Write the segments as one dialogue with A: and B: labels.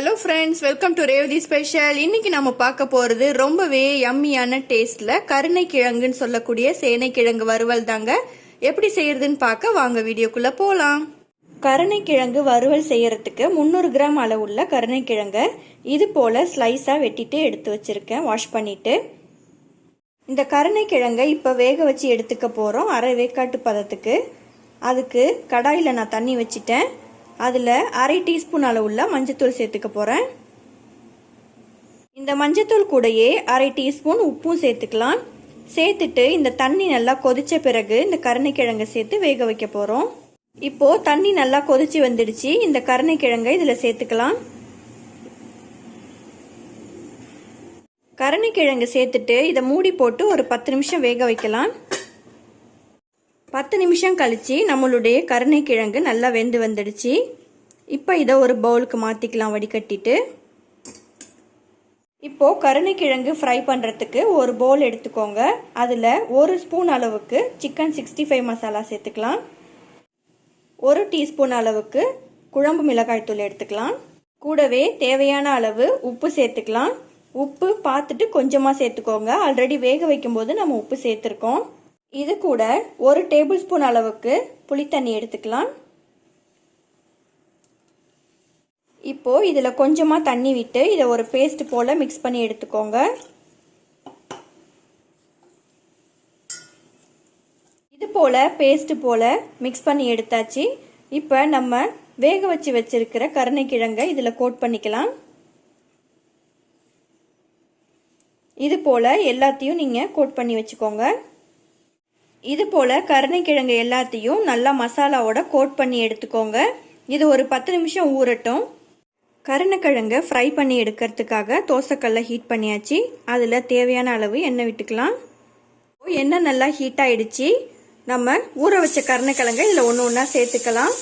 A: Hello friends, welcome to Revathi special. இன்னைக்கு நம்ம பார்க்க போறது ரொம்பவே யம்மியான டேஸ்ட்ல கருணைக்கிழங்குன்னு சொல்லக்கூடிய சேனைக்கிழங்கு வறுவல் தாங்க. எப்படி செய்யறதுன்னு பார்க்க வாங்க வீடியோக்குள்ள போலாம். கருணைக்கிழங்கு வறுவல் செய்யறதுக்கு 300 கிராம் அளவுள்ள கருணைக்கிழங்க இது போல ஸ்லைஸா வெட்டிட்டு எடுத்து வச்சிருக்கேன், வாஷ் பண்ணிட்டு. இந்த கருணைக்கிழங்கை இப்போ வேக வச்சு எடுத்துக்க போறோம், அரை வேக்காட்டு பதத்துக்கு. அதுக்கு கடாயில் நான் தண்ணி வச்சிட்டேன். அதில் அரை டீஸ்பூன் அளவுள்ள மஞ்சத்தூள் சேர்த்துக்க போகிறேன். இந்த மஞ்சத்தூள் கூடயே அரை டீஸ்பூன் உப்பும் சேர்த்துக்கலாம். சேர்த்துட்டு இந்த தண்ணி நல்லா கொதிச்ச பிறகு இந்த கருணைக்கிழங்கை சேர்த்து வேக வைக்க போகிறோம். இப்போது தண்ணி நல்லா கொதிச்சு வந்துடுச்சு. இந்த கருணைக்கிழங்கை இதில் சேர்த்துக்கலாம். கருணைக்கிழங்கு சேர்த்துட்டு இதை மூடி போட்டு ஒரு 10 நிமிஷம் வேக வைக்கலாம். 10 நிமிஷம் கழிச்சு நம்மளுடைய கருணைக்கிழங்கு நல்லா வெந்து வந்துடுச்சு. இப்போ இதை ஒரு பவுலுக்கு மாற்றிக்கலாம் வடிகட்டிட்டு. இப்போது கருணைக்கிழங்கு ஃப்ரை பண்ணுறதுக்கு ஒரு பவுல் எடுத்துக்கோங்க. அதில் 1 ஸ்பூன் அளவுக்கு சிக்கன் 65 மசாலா சேர்த்துக்கலாம். 1 டீஸ்பூன் அளவுக்கு குழம்பு மிளகாய்த்தூள் எடுத்துக்கலாம். கூடவே தேவையான அளவு உப்பு சேர்த்துக்கலாம். உப்பு பார்த்துட்டு கொஞ்சமாக சேர்த்துக்கோங்க, ஆல்ரெடி வேக வைக்கும்போது நம்ம உப்பு சேர்த்துருக்கோம். இது கூட 1 டேபிள் ஸ்பூன் அளவுக்கு புளித்தண்ணி எடுத்துக்கலாம். இப்போ இதில் கொஞ்சமாக தண்ணி விட்டு இதை ஒரு பேஸ்ட் போல் மிக்ஸ் பண்ணி எடுத்துக்கோங்க. இது போல் பேஸ்ட் போல் மிக்ஸ் பண்ணி எடுத்தாச்சு. இப்போ நம்ம வேக வச்சு வச்சிருக்கிற கருணைக்கிழங்கை இதில் கோட் பண்ணிக்கலாம். இது போல் எல்லாத்தையும் நீங்கள் கோட் பண்ணி வச்சுக்கோங்க. இது போல் கருணைக்கிழங்கு எல்லாத்தையும் நல்லா மசாலாவோட கோட் பண்ணி எடுத்துக்கோங்க. இது ஒரு 10 நிமிஷம் ஊறட்டும். கருணைக்கிழங்கை ஃப்ரை பண்ணி எடுக்கிறதுக்காக தோசைக்கல்லை ஹீட் பண்ணியாச்சு. அதில் தேவையான அளவு எண்ணெய் விட்டுக்கலாம். எண்ணெய் நல்லா ஹீட் ஆகிடுச்சு. நம்ம ஊற வச்ச கருணைக்கிழங்கை இதில் ஒன்று ஒன்றா சேர்த்துக்கலாம்.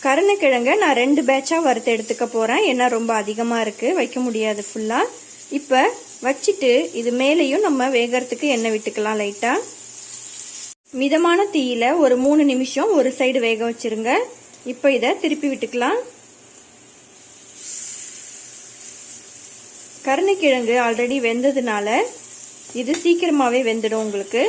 A: கருணைக்கிழங்கை நான் 2 பேட்சாக வறுத்து எடுத்துக்க போகிறேன். ஏன்னா ரொம்ப அதிகமாக இருக்குது, வைக்க முடியாது ஃபுல்லாக. இப்போ வச்சுட்டு இது மேலேயும் நம்ம வேகிறதுக்கு எண்ணெய் விட்டுக்கலாம். லைட்டாக மிதமான தீயில ஒரு 3 நிமிஷம் ஒரு சைடு வேக வச்சிருங்க. இப்போ இதை திருப்பி விட்டுக்கலாம். கருணைக்கிழங்கு ஆல்ரெடி வெந்ததுனால இது சீக்கிரமாகவே வெந்துடும் உங்களுக்கு.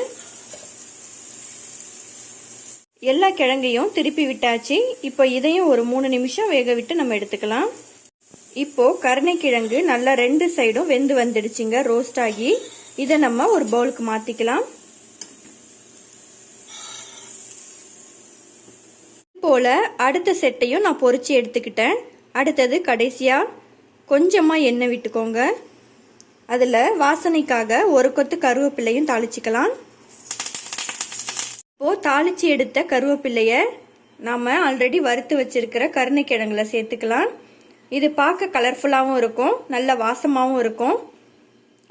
A: எல்லா கிழங்கையும் திருப்பி விட்டாச்சு. இப்போ இதையும் ஒரு 3 நிமிஷம் வேக விட்டு நம்ம எடுத்துக்கலாம். இப்போ கருணைக்கிழங்கு நல்லா 2 சைடும் வெந்து வந்துடுச்சுங்க, ரோஸ்ட் ஆகி. இதை நம்ம ஒரு பவுலுக்கு மாத்திக்கலாம். போல அடுத்த செட்டையும் நான் பொரிச்சு எடுத்துக்கிட்டேன். அடுத்தது கடைசியா கொஞ்சமா எண்ணெய் விட்டுக்கோங்க. அதுல வாசனைக்காக ஒரு கொத்து கருவேப்பிலையும் தாளிச்சுக்கலாம். இப்போ தாளிச்சு எடுத்த கருவேப்பிலைய நாம ஆல்ரெடி வறுத்து வச்சிருக்கிற கருணைக்கிழங்குல சேர்த்துக்கலாம். இது பார்க்க கலர்ஃபுல்லாகவும் இருக்கும், நல்ல வாசமாகவும் இருக்கும்.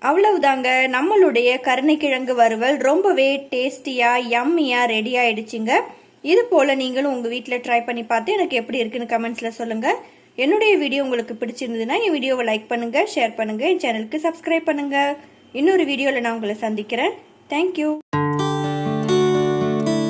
A: அவ்வளவுதாங்க, நம்மளுடைய கருணைக்கிழங்கு வறுவல் ரொம்பவே டேஸ்டியாக யம்மியாக ரெடி ஆயிடுச்சுங்க. இது போல் நீங்களும் உங்கள் வீட்டில் ட்ரை பண்ணி பார்த்து எனக்கு எப்படி இருக்குன்னு கமெண்ட்ஸில் சொல்லுங்கள். என்னுடைய வீடியோ உங்களுக்கு பிடிச்சிருந்ததுன்னா என் வீடியோவை லைக் பண்ணுங்கள், ஷேர் பண்ணுங்கள், என் சேனலுக்கு சப்ஸ்கிரைப் பண்ணுங்கள். இன்னொரு வீடியோவில் நான் உங்களை சந்திக்கிறேன். தேங்க்யூ.